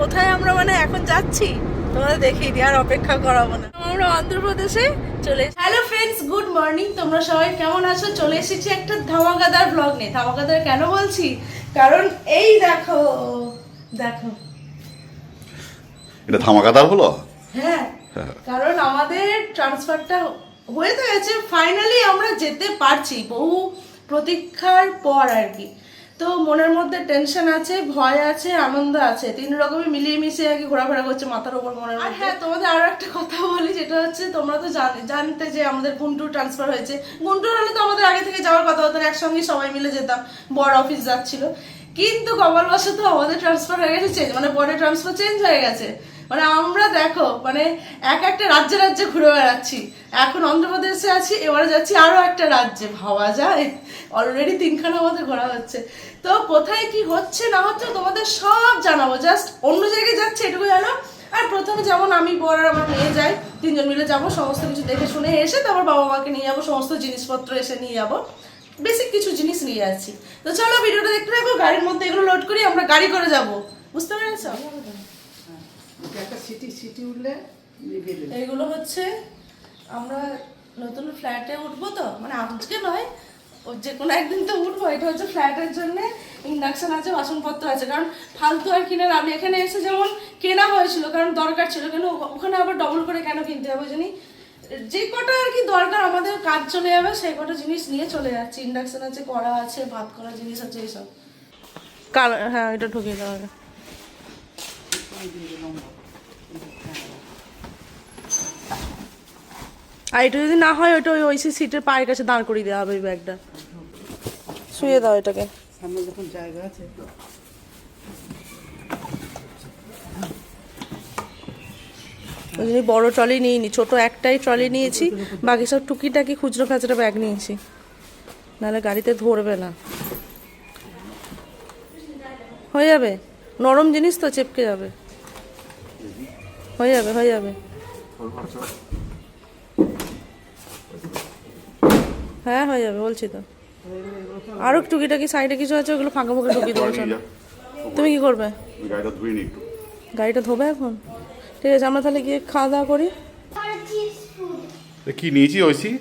কোথায় আমরা মানে এখন যাচ্ছি তোমাদের দেখিয়ে দিই, আর অপেক্ষা করাবো না। আমরা অন্ধ্রপ্রদেশে চলে। Hello friends, good morning. তোমরা সবাই কেমন আছো? চলে এসেছি একটা ধামাকাদার ব্লগ নিয়ে। ধামাকাদার কেন বলছি, কারণ এই দেখো দেখো, এটা ধামাকাদার হলো। হ্যাঁ, কারণ আমাদের ট্রান্সফারটা হয়ে তো গেছে, ফাইনালি আমরা যেতে পারছি বহু প্রতীক্ষার পর আর কি। তো মনের মধ্যে টেনশন আছে, ভয় আছে, আনন্দ আছে, তিন রকমই মিলিয়ে মিশিয়ে আর কি ঘোরাফেরা করছে মাথার উপর মনের মধ্যে। আর হ্যাঁ, তোমাদের আরো একটা কথা বলি, যেটা হচ্ছে তোমরা তো জানতে যে আমাদের গুন্টুর ট্রান্সফার হয়েছে। গুন্টুর হলে তো আমাদের আগে থেকে যাওয়ার কথা হতো, একসঙ্গে সবাই মিলে যেতাম, বড় অফিস যাচ্ছিল। কিন্তু কপালবশত আমাদের ট্রান্সফার হয়ে গেছে চেঞ্জ, মানে বড় ট্রান্সফার চেঞ্জ হয়ে গেছে। মানে আমরা দেখো মানে একটা রাজ্যে রাজ্যে ঘুরে বেড়াচ্ছি। এখন অন্ধ্রপ্রদেশে আছি, এবারে যাচ্ছি আরো একটা রাজ্যে। ভাবা যায়, অলরেডি 3খানা আমাদের ঘোরা হচ্ছে। তো কোথায় কি হচ্ছে না হচ্ছে তোমাদের সব জানাবো, জাস্ট অন্য জায়গায় যাচ্ছে এটুকু জানো। আর প্রথমে যেমন আমি বর আর আমার মেয়ে যাই, 3জন মিলে যাবো, সমস্ত কিছু দেখে শুনে এসে তারপর বাবা মাকে নিয়ে যাবো, সমস্ত জিনিসপত্র এসে নিয়ে যাবো, বেসিক কিছু জিনিস নিয়ে যাচ্ছি। তো চলো ভিডিওটা দেখতে থাকো। গাড়ির মধ্যে এগুলো লোড করি, আমরা গাড়ি করে যাবো, বুঝতে পেরেছ? এইগুলো হচ্ছে আমরা নতুন ফ্ল্যাটে উঠবো, তো মানে আজকে নয়, ও যে কোনো একদিন তো উঠবো। এটা হচ্ছে ফ্ল্যাটের জন্য ইন্ডাকশন আছে, বাসনপত্র আছে, কারণ ফালতু আর কিনে লাভ নেই। এখানে এসে যেমন কেনা হয়েছিল কারণ দরকার ছিল, কেন ওখানে আবার ডবল করে কেন কিনতে হবে জানি। যে কটা আর কি দরকার আমাদের কাজ চলে যাবে, সেই কটা জিনিস নিয়ে চলে যাচ্ছে। ইন্ডাকশন আছে, কড়া আছে, ভাত করার জিনিস আছে, এইসব। হ্যাঁ, এটা ঢুকিয়ে দেওয়া হবে। আর এটা যদি না হয়, ওইটা ওই সিটের পায়ের কাছে দাঁড় করিয়ে দেওয়া হবে। ওই ব্যাগটা শুয়ে দাও এটাকে, সামনে যখন জায়গা আছে। ওই জন্য বড় ট্রলি নিইনি, ছোট একটাই ট্রলি নিয়েছি, বাকি সব টুকিটাকি খুচরো খাচরা ব্যাগ নিয়েছি, নাহলে গাড়িতে ধরবে না। হয়ে যাবে, নরম জিনিস তো, চেপকে যাবে। হয়ে যাবে, হয়ে যাবে। হ্যাঁ হয়ে যাবে বলছি তো। আরো টুকিটাকি সাইডে কিছু আছে, ওগুলো ফাঁকা ফাঁকা ঢুকিয়ে দেবো। তুমি কি করবে? গাড়িটা ধোবে এখন? ঠিক আছে, আমরা তাহলে গিয়ে খাওয়া দাওয়া করি। কি নিয়েছি ঐশী?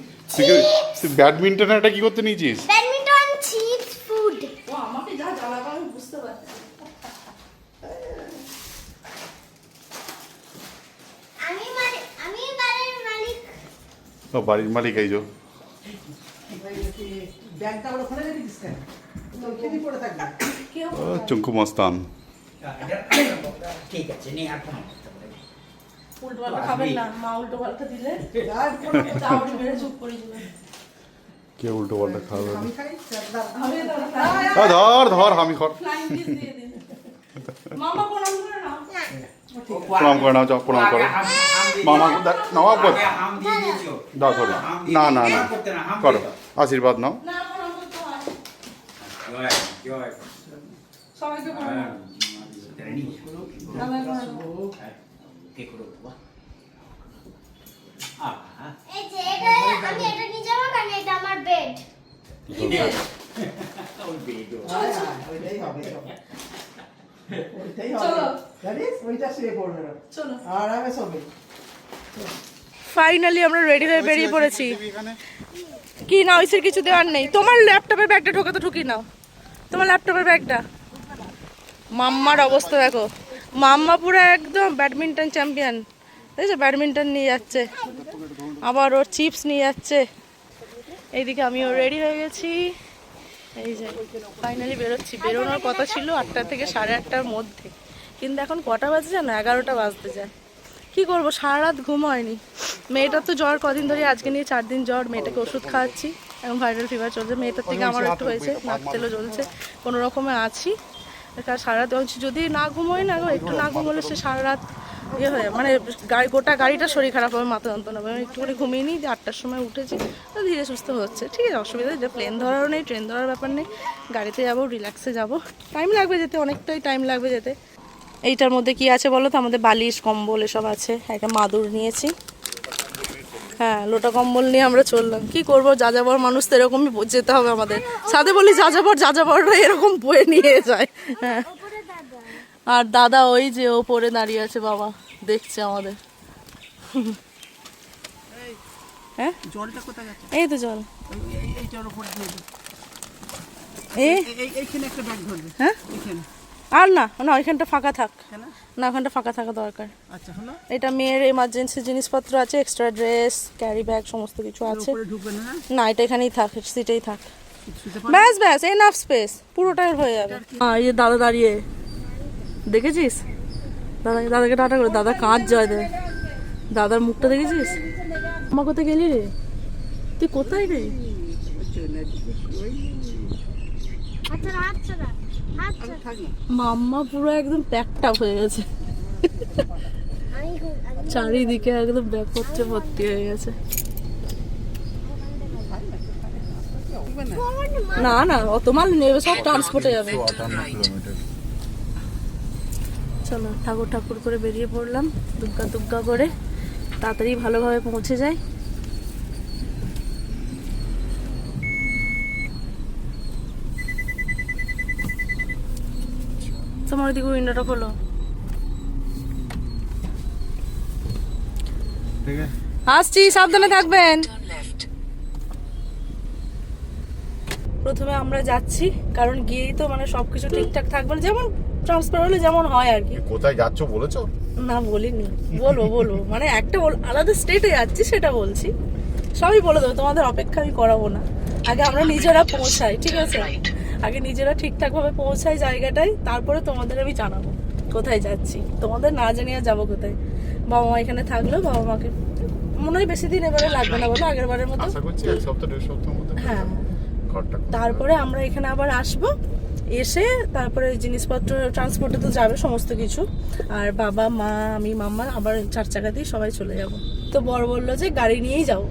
তুই ব্যাডমিন্টন এটা কি করতে নিয়েছিস? Badminton chips food. ও আমাকে যা জ্বালাবে আমি বুঝতে পারছি। আমি বাড়ির মালিক। ও বাড়ির মালিক এই যো। ব্যাগটা আমরা ওখানে রেখে দিস কেন? তো ওখানে পড়ে থাকবে। ও চুঙ্কু মস্তান। ঠিক আছে, নিয়ে আর কোনো উল্টো পাল্টা খাবেন না, মা উল্টো পাল্টা দিলে চাউনি মেরে চুপ করে দিবেন। কে উল্টো পাল্টা খাবে? আমি খাই আমি ধর ধর আমি খর। ফ্লাইং কিস দিয়ে দিন। মামা প্রণাম করে নাও। প্রণাম করে নাও, যাও প্রণাম করো। মামা নবাব কর হাম দিয়ে দিয়েছো। দাও ধরো। না না না করো, আশীর্বাদ নাও। না প্রণাম করতে হয়। জয় জয়। সবাইকে প্রণাম। রানী দাদা প্রণাম। কে করো বাবা? এই যে এটা আমি এটা নিয়ে যাবো, কারণ এটা আমার বেড। ওই বেডো। ওইটাই হবে। ওইটাই চলো। হবে। জানিস ওইটা শুয়ে পড়বে না। চলো। আরামে শোবে। ফাইনালি আমরা রেডি হয়ে বেরিয়ে পড়েছি। কি না ওইসের কিছু দেওয়ার নেই। তোমার ল্যাপটপের ব্যাগটা ঢোকাতে ঢুকিয়ে নাও, তোমার ল্যাপটপের ব্যাগটা। মাম্মার অবস্থা দেখো, মাম্মা পুরো একদম ব্যাডমিন্টন চ্যাম্পিয়ন। দেখছো ব্যাডমিন্টন নিয়ে যাচ্ছে, আবার ওর চিপস নিয়ে যাচ্ছে। এইদিকে আমিও রেডি হয়ে গেছি। এই যে ফাইনালি বেরোচ্ছি। বেরোনোর কথা ছিল 8টা থেকে 8:30টার মধ্যে, কিন্তু এখন কটা বাজে জানো? 11টা বাজতে যায়। কি করব, সারা রাত ঘুম হয়নি। মেয়েটার তো জ্বর কদিন ধরে, আজকে নিয়ে 4 দিন জ্বর। মেয়েটাকে ওষুধ খাওয়াচ্ছি, এখন ভাইরাল ফিভার চলছে। মেয়েটার থেকে আমার একটু হয়েছে, নাক তেলও জ্বলছে, কোনো রকমে আছি। কারণ সারা রাত যদি না ঘুমোই না, একটু না ঘুমোলে সে সারা রাত ইয়ে হয়ে, মানে গোটা গাড়িটা শরীর খারাপ হবে, মাথা যন্ত্রণা হবে। আমি একটুখানি ঘুমিয়ে নিই, যে 8টার সময় উঠেছি, তো ধীরে সুস্থ হচ্ছে। ঠিক আছে, অসুবিধা নেই। প্লেন ধরারও নেই, ট্রেন ধরার ব্যাপার নেই। গাড়িতে যাবো, রিল্যাক্সে যাবো। টাইম লাগবে যেতে, অনেকটাই টাইম লাগবে যেতে। এইটার মধ্যে কি আছে বলো তো? আমাদের বালিশ, কম্বল এসব আছে। একটা মাদুর নিয়েছি। হ্যাঁ, লোটা কম্বল নিয়ে আমরা চললাম। কি করব, যাযাবর মানুষ তো এরকমই যেতে হবে আমাদের সাথে। বলি যাযাবররা এরকম বয়ে নিয়ে যায়। হ্যাঁ, আর দাদা ওই যে ওপরে দাঁড়িয়ে আছে, বাবা দেখছে আমাদের। হ্যাঁ জলটা কোথায় যাচ্ছে? এই তো জল। এইটার উপর দিয়ে দিই। এই এইখানে একটা ব্যাগ ধরবে। হ্যাঁ এইখানে। আর না না, ওইখানটা ফাঁকা থাক কেন? না, ওখানটা ফাঁকা থাকা দরকার। আচ্ছা হলো। এটা মেয়ের এমার্জেন্সি জিনিসপত্র আছে, এক্সট্রা ড্রেস, ক্যারি ব্যাগ সমস্ত কিছু আছে। উপরে ঢুকবে না? না, এটা এখানেই থাক, সিটেই থাক। শুতে পারবে? ব্যাস ব্যাস, এনাফ স্পেস, পুরোটাই হয়ে যাবে। এই যে দাদা দাঁড়িয়ে, দেখেছিস দাদাকে টাটা করে, দাদা কাঁচ জয় দেয়, দাদার মুখটা দেখেছিস? মা কোথায় গেলি রে, তুই কোথায় রে? আচ্ছা আচ্ছা আচ্ছা থাক না। মাম্মা পুরো একদম প্যাকড আপ হয়ে গেছে, আমি চারিদিকে একদম ব্যাগপত্রে ভর্তি হয়ে গেছে। না না, অত মাল নেবে, সব ট্রান্সপোর্টে যাবে। 58 কিলোমিটার। চলো ঠাকুর ঠাকুর করে বেরিয়ে পড়লাম, দুগ্গা দুগ্গা করে, তাড়াতাড়ি ভালোভাবে পৌঁছে যাই। তোমার ওদিকে উইন্ডোটা খোলো। ঠিক আছে। আসছি, সাবধানে থাকবেন। প্রথমে আমরা যাচ্ছি, কারণ গিয়েই তো মানে সবকিছু ঠিকঠাক থাকবে, যেমন ট্রান্সফার হলে যেমন হয় আর কি। কোথায় যাচ্ছ বলেছো? না বলিনি, বলবো মানে একটা আলাদা স্টেটে যাচ্ছি সেটা বলছি, সবই বলে দেবো, তোমাদের অপেক্ষা আমি করাবো না। আগে আমরা নিজেরা পৌঁছাই, ঠিক আছে? আগে নিজেরা ঠিকঠাক ভাবে পৌঁছাই জায়গাটায়, তারপরে তোমাদের আমি জানাবো কোথায় যাচ্ছি। তোমাদের না জানিয়ে যাবো কোথায়? বাবা মা এখানে থাকলো, বাবা মাকে মনে হয় বেশি দিন এবারে লাগবে না, বলো আগের বারের মতো। আশা করছি 1 সপ্তাহ 1.5 সপ্তাহের মধ্যে হ্যাঁ, ঘরটা তারপরে আমরা এখানে আবার আসবো, এসে তারপরে জিনিসপত্র ট্রান্সপোর্টে তো যাবে সমস্ত কিছু, আর বাবা মা আমি মাম্মা আবার 4 চাকাতেই সবাই চলে যাব। তো বড় বললো যে গাড়ি নিয়েই যাও,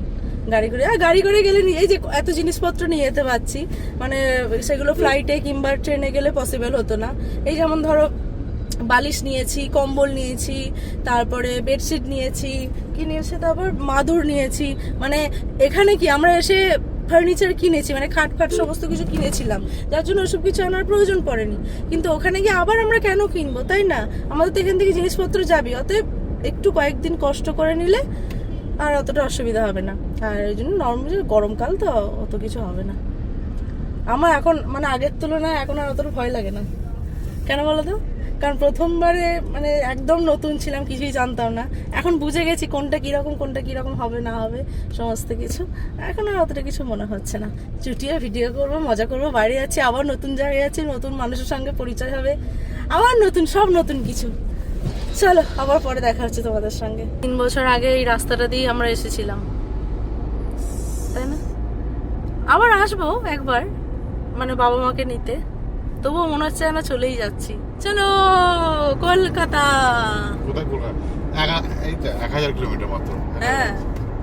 গাড়ি করে, আর গাড়ি করে গেলে এই যে এত জিনিসপত্র নিয়ে যেতে পারছি, মানে সেগুলো ফ্লাইটে কিংবা ট্রেনে গেলে পসিবল হতো না। এই যেমন ধরো বালিশ নিয়েছি, কম্বল নিয়েছি, তারপরে বেডশিট নিয়েছি, কি নিয়েছি, তারপর মাদুর নিয়েছি, মানে এখানে কি আমরা এসে ফার্নিচার কিনেছি, মানে খাট ফাট সমস্ত কিছু কিনেছিলাম, যার জন্য ওসব কিছু আনার প্রয়োজন পড়েনি। কিন্তু ওখানে গিয়ে আবার আমরা কেন কিনবো, তাই না? আমাদের তো এখান থেকে জিনিসপত্র যাবি, অতএব একটু কয়েকদিন কষ্ট করে নিলে আর অতটা অসুবিধা হবে না। আর ওই জন্য নর্মালি গরমকাল তো অত কিছু হবে না। আমার এখন মানে আগের তুলনায় এখন আর অতটা ভয় লাগে না। কেন বলো তো? কারণ প্রথমবারে মানে একদম নতুন ছিলাম, কিছুই জানতাম না। এখন বুঝে গেছি কোনটা কিরকম হবে না হবে সমস্ত কিছু। এখন আর অতটা কিছু মনে হচ্ছে না। চুটিয়ে ভিডিও করবো, মজা করবো, বাইরে যাচ্ছি, আবার নতুন জায়গায় যাচ্ছি, নতুন মানুষের সঙ্গে পরিচয় হবে, আবার সব নতুন কিছু। চলো আবার পরে দেখা হচ্ছে তোমাদের সঙ্গে। 3 বছর আগে এই রাস্তাটা দিয়ে আমরা এসেছিলাম, তাই না? আবার আসবো একবার, মানে বাবা মাকে নিতে, তবুও মনে হচ্ছে না চলেই যাচ্ছি। চলো কলকাতা। কোথায় কলকাতা? এই তো 1000 কিলোমিটার মাত্র। হ্যাঁ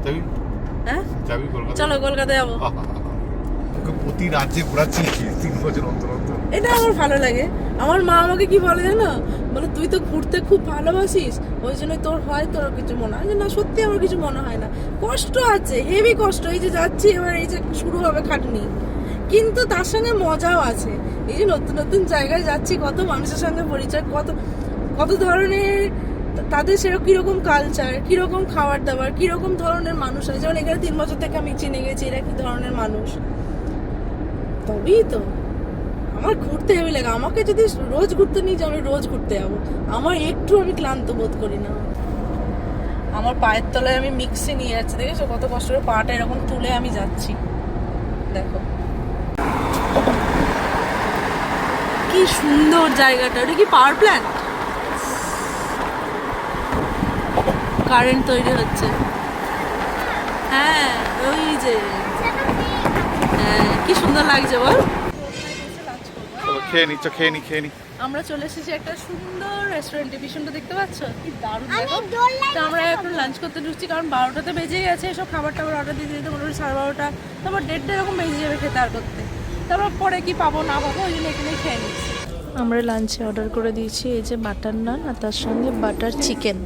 যাবি? হ্যাঁ যাবি কলকাতা? চলো কলকাতায় যাবো। তোকে প্রতি রাজ্যে ঘোরাচ্ছি 3 বছর অন্তর অন্তর। এটা আমার ভালো লাগে। আমার মা আমাকে কি বলে জানো, বলে তুই তো ঘুরতে খুব ভালোবাসিস, ওই জন্য তোর কিছু মনে হয় না। সত্যি আমার কিছু মনে হয় না। কষ্ট আছে, হেভি কষ্ট, এই যে যাচ্ছি, এবার এই যে শুরু হবে খাটনি, কিন্তু তার সঙ্গে মজাও আছে। এই যে নতুন নতুন জায়গায় যাচ্ছি, কত মানুষের সঙ্গে পরিচয়, কত ধরনের তাদের সেরকম কিরকম কালচার, কিরকম খাবার দাবার, কিরকম ধরনের মানুষ আছে। যেমন এখানে 3 বছর থেকে আমি চিনে গেছি এরা কি ধরনের মানুষ। তবেই তো আমার ঘুরতে হেবি লাগে। আমাকে যদি রোজ ঘুরতে নিয়ে যাও, আমি রোজ ঘুরতে যাবো, আমার একটু আমি ক্লান্ত বোধ করি না। আমার পায়ের তলায় আমি মিক্সি নিয়ে যাচ্ছি, দেখেছো কত কষ্ট করে পাটা এরকম তুলে আমি যাচ্ছি। দেখো কি সুন্দর জায়গাটা। ওটা কি পাওয়ার প্ল্যান্ট? কারেন্ট তৈরি হচ্ছে। হ্যাঁ ওই যে, হ্যাঁ কি সুন্দর লাগছে বল। খেয়ে নি। আমরা চলে এসেছি একটা সুন্দর রেস্টুরেন্টে, ভীষণটা দেখতে পাচ্ছ কি দারুণ। আমি দেখো দোলনায় তো আমরা এখন লাঞ্চ করতে ঢুকছি, কারণ 12টাতে বেজে গেছে। সব খাবার টাবার অর্ডার দিতে দিতে মোটামুটি 12:30, তারপর 1:30 এরকম বেজে যাবে খেতে আর করতে। তারপর পরে কি পাবো না পাবো, ওই জন্য এখানেই খেয়ে নিচ্ছি। আমরা লাঞ্চে অর্ডার করে দিয়েছি এই যে বাটার নান, আর তার সঙ্গে বাটার চিকেন।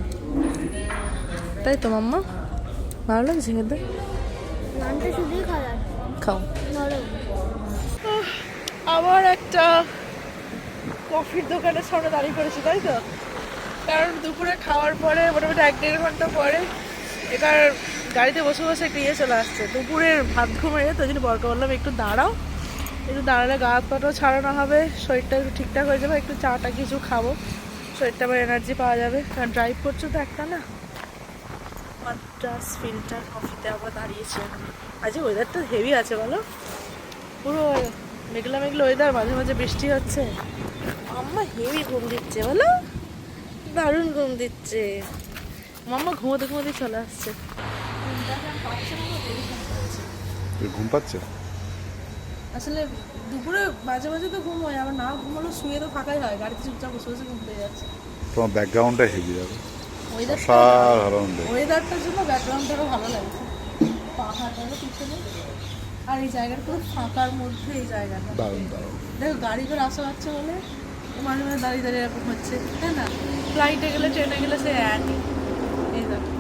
তাই তো মাম্মা, ভালো লাগছে খেতে? নানটা শুধুই খারাপ, খাও। নরম। আবার একটা কফির দোকানের সামনে দাঁড়িয়ে পড়েছি, তাই তো? কারণ দুপুরে খাওয়ার পরে মোটামুটি 1-1.5 ঘন্টা পরে এবার গাড়িতে বসে বসে একটা ইয়ে চলে আসছে, দুপুরের ভাত ঘুমে। তো জন্য বরকে বললাম একটু দাঁড়াও, একটু দাঁড়ালে গা হাত পাটাও ছাড়ানো হবে, শরীরটা একটু ঠিকঠাক হয়ে যাবে, একটু চাটা কিছু খাবো, শরীরটা আবার এনার্জি পাওয়া যাবে। কারণ ড্রাইভ করছো তো একটা না। মাদ্রাস ফিল্টার কফিতে আবার দাঁড়িয়েছে। আজ ওয়েদারটা হেভি আছে বলো, পুরো মেঘলা মেঘলা ওয়েদার, মাঝে মাঝে বৃষ্টি হচ্ছে। মাম্মা হেভি ঘুম দিচ্ছে বলো, দারুণ ঘুম দিচ্ছে। মাম্মা ঘুমোতে ঘুমোতে চলে আসছে। ঘুম পাচ্ছে? আসলে দুপুরে মাঝে মাঝে তো ঘুম হয়, আবার না ঘুমালো শুয়ে তো ফাঁকাই হয়, গাড়িতে চুপচাপ বসে বসে ঘুম পেয়ে যাচ্ছে। তোমার ব্যাকগ্রাউন্ডটা হেভি যাবে, ওয়েদারটা অসাধারণ দেখতে। ওয়েদারটার জন্য ব্যাকগ্রাউন্ডটারও ভালো লাগছে, পাহাড়টারও পিছনে, আর এই জায়গাটা পুরো ফাঁকার মধ্যে এই জায়গাটা। দারুণ দারুণ। দেখো গাড়ি করে আসা যাচ্ছে বলে মাঝে মাঝে দাঁড়িয়ে দাঁড়িয়ে এরকম হচ্ছে, তাই না? ফ্লাইটে গেলে ট্রেনে গেলে সে একই। এই দেখো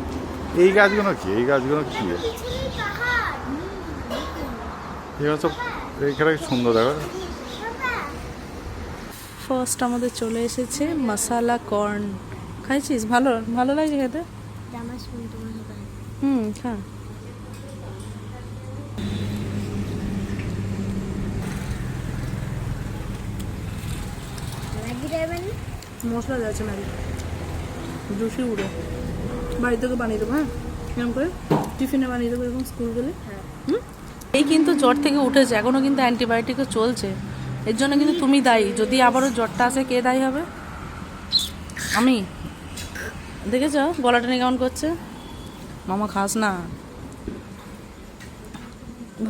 এই গাছগুলো কি? এই গাছগুলো কি? পিছনেই পাহাড়। এগুলো সব এখানে সুন্দর দেখো। ফার্স্ট আমাদের চলে এসেছে মশালা কর্ন। খাইছিস? ভালো ভালো লাগছে খেতে? জামা শুনতে মনে করে খা। ম্যাগি দেবেন। মশলা যাচ্ছে ম্যাগি, জুসি উড়ে। বাড়ি থেকে বানিয়ে দেবো, হ্যাঁ এরকম করে টিফিনে বানিয়ে দেবো এরকম স্কুল গেলে। এই কিন্তু জ্বর থেকে উঠেছে, এখনও কিন্তু অ্যান্টিবায়োটিকও চলছে, এর জন্য কিন্তু তুমি দায়ী। যদি আবারও জ্বরটা আসে কে দায়ী হবে? আমি। দেখেছ গলাটা নিয়ে কেমন করছে? মামা খাস না,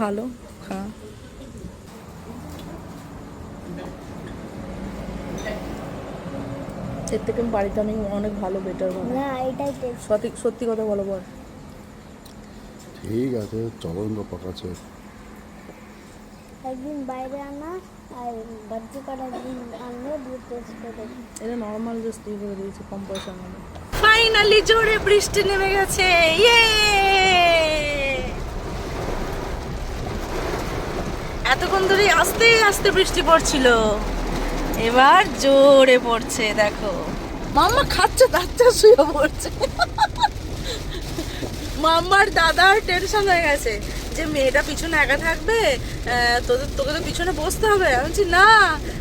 ভালো খা। এর থেকে বাড়িতে আমি অনেক ভালো বেটার বানাই। না এটাই টেস্ট। সঠিক সত্যি কথা বলো বল। ঠিক আছে, চলো পাকাচ্ছে। একদিন বাইরে আনা আর বাড়িতে করা একদিন আনলে দিয়ে টেস্ট করে। এটা নর্মাল জাস্ট দিয়ে করে দিয়েছি কম পয়সা মানে। ফাইনালি জোরে বৃষ্টি নেমে গেছে, ইয়ে! এতক্ষণ ধরে আস্তে আস্তে বৃষ্টি পড়ছিল, এবার জোরে পড়ছে। দেখো মাম্মা খাচ্ছে, দাঁতটা শুয়ে পড়ছে। মাম্মার দাদার টেনশন হয়ে গেছে যে মেয়েটা পিছনে একা থাকবে, তোকে তো পিছনে বসতে হবে। আমি বলছি না,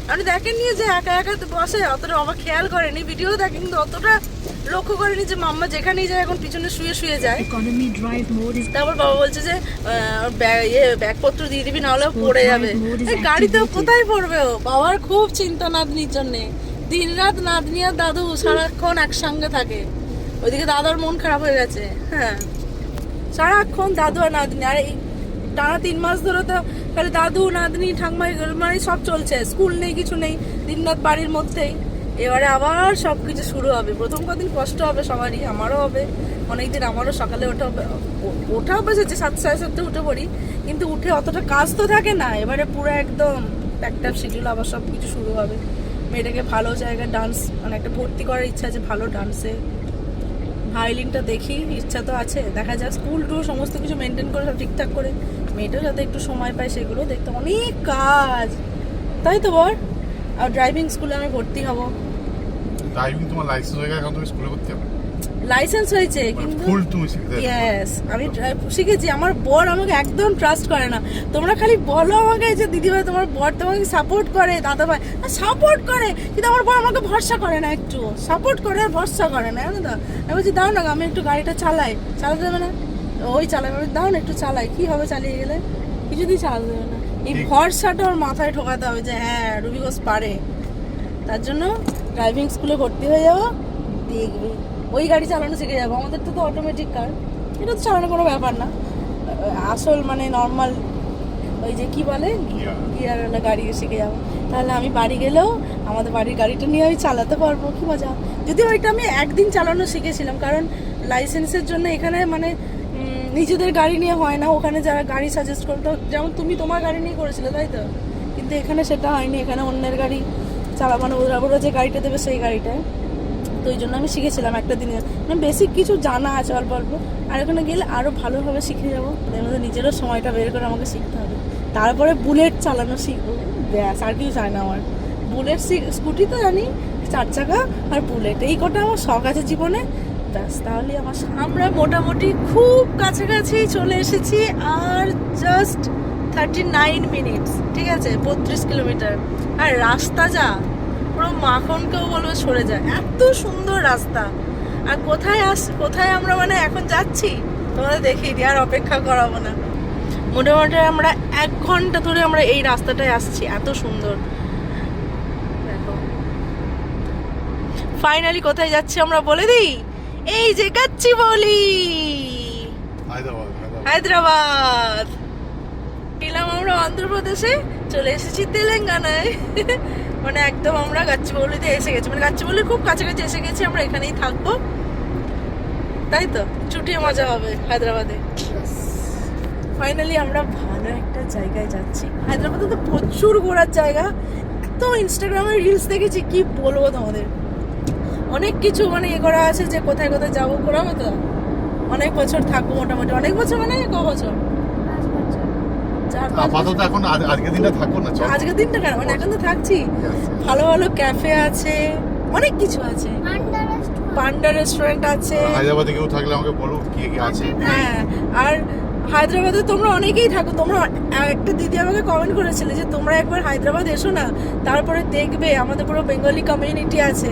আপনি দেখেননি যে একা একা তো বসে, অতটা আমার খেয়াল করেনি, ভিডিও দেখে কিন্তু অতটা লক্ষ্য করেনি যে মাম্মা যেখানেই যায় এখন পিছনে শুয়ে শুয়ে যায়। তারপর বাবা বলছে যে ব্যাগপত্র দিয়ে দিবি, নাহলে পড়ে যাবে। গাড়িতে কোথায় পড়বে ও? বাবার খুব চিন্তা নাতনির জন্যে, দিন রাত নাতনি আর দাদু সারাক্ষণ একসঙ্গে থাকে। ওইদিকে দাদার মন খারাপ হয়ে গেছে, হ্যাঁ সারাক্ষণ দাদু আর নাতনি। আর এই টানা 3 মাস ধরে তো খালি দাদু নাতনি ঠাকমাই মানে সব চলছে, স্কুল নেই কিছু নেই, দিনরাত বাড়ির মধ্যেই। এবারে আবার সব কিছু শুরু হবে। প্রথম কদিন কষ্ট হবে সবারই, আমারও হবে অনেকদিন। আমারও সকালে ওঠা বসেছে 7-7:30 উঠে পড়ি, কিন্তু উঠে অতটা কাজ তো থাকে না। এবারে পুরো একদম প্যাকটাপ শিডিউল, আবার সব কিছু শুরু হবে। মেয়েটাকে ভালো জায়গায় ডান্স মানে একটা ভর্তি করার ইচ্ছা আছে, ভালো ডান্সে। ভায়োলিনটা দেখি, ইচ্ছা তো আছে, দেখা যাক। স্কুল টুল সমস্ত কিছু মেনটেন করে সব ঠিকঠাক করে মেয়েটাও যাতে একটু সময় পায়, সেগুলো দেখতে অনেক কাজ, তাই তো বল। আর ড্রাইভিং স্কুলে আমি ভর্তি হব। ড্রাইভিং তোমার লাইসেন্স হয়ে গেছে, এখন তুমি স্কুলে ভর্তি হবে? লাইসেন্স হয়েছে কিন্তু ফুল তুমি শিখতে? ইয়েস, আমি শিখেছি। আমার বর আমাকে একদম ট্রাস্ট করে না। তোমরা খালি বলো আমাকে যে দিদিভাই তোমার বর তোমাকে সাপোর্ট করে, দাদাভাই সাপোর্ট করে, কিন্তু আমার বর আমাকে ভরসা করে না, একটু সাপোর্ট করে আর ভরসা করে না, জানো তো। আমি বলছি দাও না, আমি একটু গাড়িটা চালাই। চালাতে দেবে না? ওই চালাই। আমি দাও না একটু চালাই, কি হবে চালিয়ে গেলে? কিছুতেই চালাতে দেবে না। এই ভরসাটা ওর মাথায় ঠোকাতে হবে যে হ্যাঁ রুবি ঘোষ পারে। তার জন্য ড্রাইভিং স্কুলে ভর্তি হয়ে যাবো, দেখবে ওই গাড়ি চালানো শিখে যাবো। আমাদের তো অটোমেটিক কার, এটা তো চালানো কোনো ব্যাপার না। আসল মানে নর্মাল ওই যে কি বলে গিয়ারওয়ালা গাড়ি শিখে যাবো। তাহলে আমি বাড়ি গেলেও আমাদের বাড়ির গাড়িটা নিয়ে আমি চালাতে পারবো, কি মজা। যদি ওইটা আমি একদিন চালানো শিখেছিলাম, কারণ লাইসেন্সের জন্য এখানে মানে নিজেদের গাড়ি নিয়ে হয় না, ওখানে যারা গাড়ি সাজেস্ট করতো, যেমন তুমি তোমার গাড়ি নিয়ে করেছিলে তাই তো, কিন্তু এখানে সেটা হয়নি। এখানে অন্যের গাড়ি চালাবানো, ওরা যে গাড়িটা দেবে সেই গাড়িটায়। তো ওই জন্য আমি শিখেছিলাম একটা দিনে, মানে বেসিক কিছু জানা আছে অল্প অল্প। আর ওখানে গেলে আরও ভালোভাবে শিখে যাবো। এর মধ্যে নিজেরও সময়টা বের করে আমাকে শিখতে হবে, তারপরে বুলেট চালানো শিখবো, ব্যাস আর কিছু চাই না আমার। বুলেট স্কুটি তো জানি, 4 চাকা আর বুলেট, এই কটা আমার শখ আছে জীবনে। ব্যাস, তাহলে আমরা মোটামুটি খুব কাছাকাছি চলে এসেছি। আর জাস্ট 39 মিনিটস, ঠিক আছে, 32 কিলোমিটার। আর রাস্তা যা পুরো মাখনকেও বলবো সরে যায়, এত সুন্দর রাস্তা। আর কোথায় আমরা মানে এখন যাচ্ছি তোমাদের দেখিয়ে দিই, আর অপেক্ষা করাবো না। মোটামুটি আমরা 1 ঘন্টা ধরে আমরা এই রাস্তাটায় আসছি, এত সুন্দর। দেখো ফাইনালি কোথায় যাচ্ছি আমরা বলে দিই, এই যে গাচ্চিবৌলি, হায়দ্রাবাদ। এলাম আমরা অন্ধ্রপ্রদেশে, চলে এসেছি তেলেঙ্গানায়। মানে একদম আমরা গাচ্চিবৌলিতে এসে গেছি, মানে গাচ্চিবৌলির খুব কাছাকাছি এসে গেছি। আমরা এখানেই থাকবো, তাই তো, ছুটিয়ে মজা হবে হায়দ্রাবাদে। ফাইনালি আমরা ভালো একটা জায়গায় যাচ্ছি। হায়দ্রাবাদে তো প্রচুর ঘোরার জায়গা, তো ইনস্টাগ্রামে রিলস দেখেছি, কি বলবো তোমাদের, অনেক কিছু মানে ইয়ে করা আছে যে কোথায় কোথায় যাবো, ঘোরাবো তো। অনেক বছর থাকবো, মোটামুটি অনেক বছর মানে ক বছর, 4-5 বছর। আপাতত এখন আজকের দিনটা থাকো না, চল। আজকের দিনটা কেন, মানে এখন তো থাকছি। ভালো ভালো ক্যাফে আছে, অনেক কিছু আছে, পান্ডা রেস্টুরেন্ট আছে। হায়দ্রাবাদে কেউ থাকলে আমাকে বলো কি কি আছে। হ্যাঁ, আর হায়দ্রাবাদে তোমরা অনেকেই থাকো। তোমরা একটা দিদি আমাকে কমেন্ট করেছিলে যে তোমরা একবার হায়দ্রাবাদ এসো না, তারপরে দেখবে আমাদের পুরো বেঙ্গলি কমিউনিটি আছে।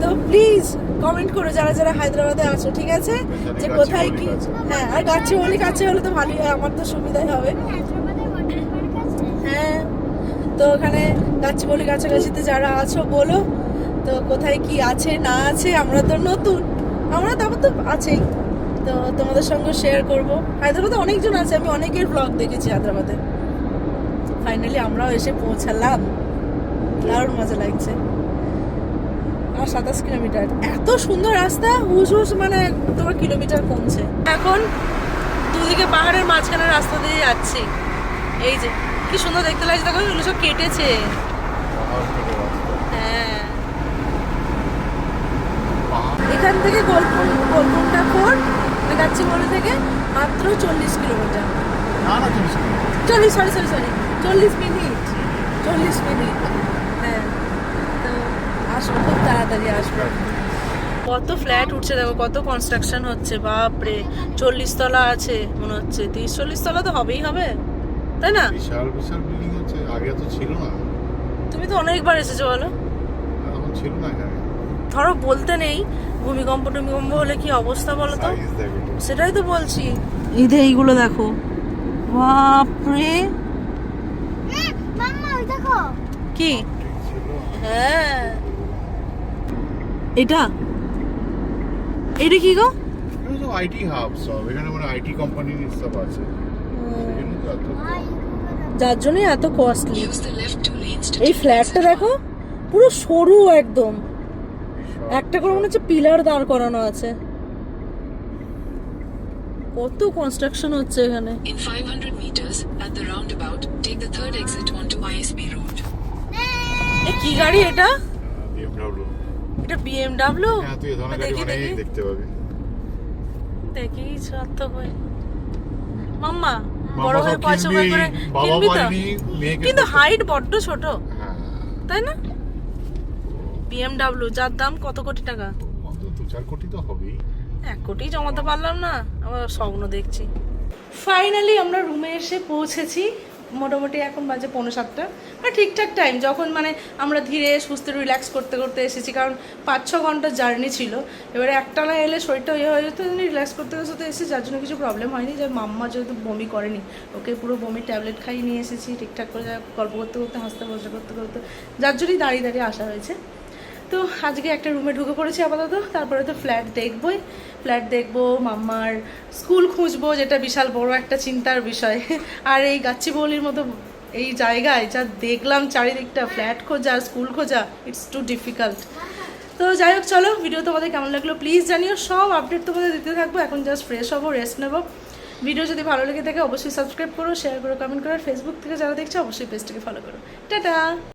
তো প্লিজ কমেন্ট করো যারা যারা হায়দ্রাবাদে আছো, ঠিক আছে, যে কোথায় কি। হ্যাঁ, আর গাচ্চিবৌলি কাছে হলে তো ভালোই হয়, আমার তো সুবিধাই হবে। হ্যাঁ, তো ওখানে গাচ্চিবৌলি কাছাকাছিতে যারা আছো বলো তো কোথায় কি আছে না আছে। আমরা তো নতুন, আমরা তারপর তো আছেই, তো তোমাদের সঙ্গে শেয়ার করব। হায়দ্রাবাদে অনেকজন আছে, আমি অনেকের ব্লগ দেখেছি হায়দ্রাবাদে। ফাইনালি আমরাও এসে পৌঁছালাম, দারুণ মজা লাগছে। আর 27 কিলোমিটার, এত সুন্দর রাস্তা, হুস হুস মানে তোমার কিলোমিটার কমছে। এখন দুদিকে পাহাড়ের মাঝখানে রাস্তা দিয়ে যাচ্ছি। এই যে কি সুন্দর দেখতে লাগছে, দেখো এগুলো সব কেটেছে। হ্যাঁ, এখান থেকে গোলকুন্ডা ফোর্ট গাচ্চিবৌলি থেকে মাত্র 40 কিলোমিটার। না না, 40 মিনিট। হ্যাঁ, তো আসবো, খুব তাড়াতাড়ি আসবো। কত ফ্ল্যাট উঠছে দেখো, কত কনস্ট্রাকশন হচ্ছে, বাপরে। 40 তলা আছে মনে হচ্ছে, 30-40 তলা তো হবেই হবে, তাই না? বিশাল বিশাল বিল্ডিং হচ্ছে, আগে তো ছিল না। তুমি তো অনেকবার এসেছো, বলো। তখন ছিল না এখানে। ধরো বলতে নেই, ভূমিকম্প হলে কি অবস্থা বলো তো। সাইজ দেখো তো। সেটাই তো বলছি, এইগুলো দেখো, বাপরে। মাম্মা ওই দেখো, কি? হ্যাঁ, এটা কি গো? এগুলো সব আইটি হাব, সব এখানে মানে আইটি কোম্পানি সব আছে। সেজন্য তো এত যার জন্য এত কস্টলি। এই ফ্ল্যাটটা দেখো, পুরো সরু একদম, একটা করে মনে হচ্ছে পিলার দাঁড় করানো আছে। কত কনস্ট্রাকশন হচ্ছে এখানে। In 500 meters at the roundabout, take the third exit onto ISB road. এ কি গাড়ি এটা? BMW। এটা BMW? হ্যাঁ, তুই এই ধরনের গাড়ি অনেক দেখতে পাবি। দেখি সার্থক হয়। মাম্মা মাম্মা বড় হয়ে সব পয়সা বের করে বাবা কিনবি তো? পারেনি, মেয়েকে কিন্তু করতে- হাইট বড্ড ছোট, হ্যাঁ, তাই না? BMW যার দাম কত কোটি টাকা? অন্তত 2-4 কোটি তো হবেই। 1 কোটি জমাতে পারলাম না, আমার স্বপ্ন দেখছি। ফাইনালি আমরা রুমে এসে পৌঁছেছি। মোটামুটি এখন বাজে 6:45। আর ঠিকঠাক টাইম, যখন মানে আমরা ধীরে সুস্থে রিল্যাক্স করতে করতে এসেছি, কারণ 5-6 ঘন্টার জার্নি ছিল। এবারে একটানা এলে শরীরটা ইয়ে হয়ে যেত, রিল্যাক্স করতে করতে এসেছি, যার জন্য কিছু প্রবলেম হয়নি। যে মাম্মা যেহেতু বমি করেনি, ওকে পুরো বমির ট্যাবলেট খাইয়ে নিয়ে এসেছি ঠিকঠাক করে, গল্প করতে করতে, হাসতে বসে করতে করতে, যার জন্যই দাঁড়িয়ে দাঁড়িয়ে আসা হয়েছে। তো আজকে একটা রুমে ঢুকে পড়েছি আপাতত, তারপরে তো ফ্ল্যাট দেখবই। ফ্ল্যাট দেখবো, মাম্মার স্কুল খুঁজবো, যেটা বিশাল বড় একটা চিন্তার বিষয়। আর এই গাচ্চিবৌলির মতো এই জায়গায় যা দেখলাম চারিদিকটা, ফ্ল্যাট খোঁজা, স্কুল খোঁজা, ইটস টু ডিফিকাল্ট। তো যাই হোক, চলো, ভিডিও তোমাদের কেমন লাগলো প্লিজ জানিও। সব আপডেট তোমাদের দিতে থাকবো। এখন জাস্ট ফ্রেশ হবো, রেস্ট নেবো। ভিডিও যদি ভালো লেগে থাকে অবশ্যই সাবস্ক্রাইব করো, শেয়ার করো, কমেন্ট করো। আর ফেসবুক থেকে যারা দেখছো অবশ্যই পেজটাকে ফলো করো। টাটা।